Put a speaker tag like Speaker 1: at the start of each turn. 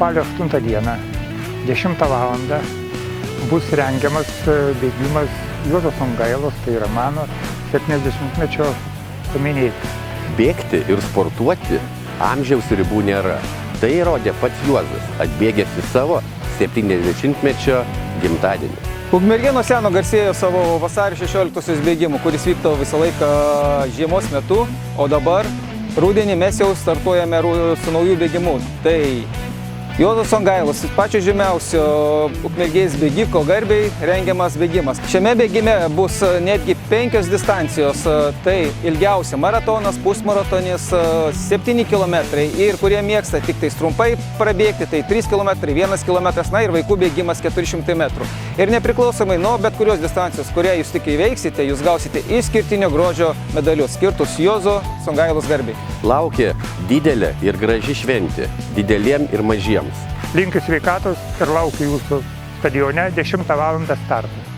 Speaker 1: spalio 8 dieną, 10 valandą bus rengiamas bėgimas Juozo Songailos, tai yra mano 70-mečio paminėti.
Speaker 2: Bėgti ir sportuoti amžiaus ribų nėra. Tai įrodė pats Juozas, atbėgęs į savo 70-mečio gimtadienį.
Speaker 3: Ukmergė nuo seno garsėjo savo vasario 16-osios bėgimu, kuris vyktų visą laiką žiemos metu, o dabar rudenį mes jau startuojame su naujų bėgimu. Tai Juozo Songailos, pačio žymiausio Ukmergės bėgiko garbei rengiamas bėgimas. Šiame bėgime bus netgi 5 distancijos, tai ilgiausia maratonas, pusmaratonis, 7 km ir kurie mėgsta tik tais trumpai prabėgti, tai 3 km, 1 km, na ir vaikų bėgimas 400 metrų. Ir nepriklausomai nuo bet kurios distancijos, kurią jūs tik įveiksite, jūs gausite išskirtinio grožio medalius skirtus Juozo Songailos garbei.
Speaker 2: Laukia didelė ir graži šventė, dideliem ir mažiems.
Speaker 1: Linkiu sveikatos ir laukiu jūsų stadione 10 valandą startas.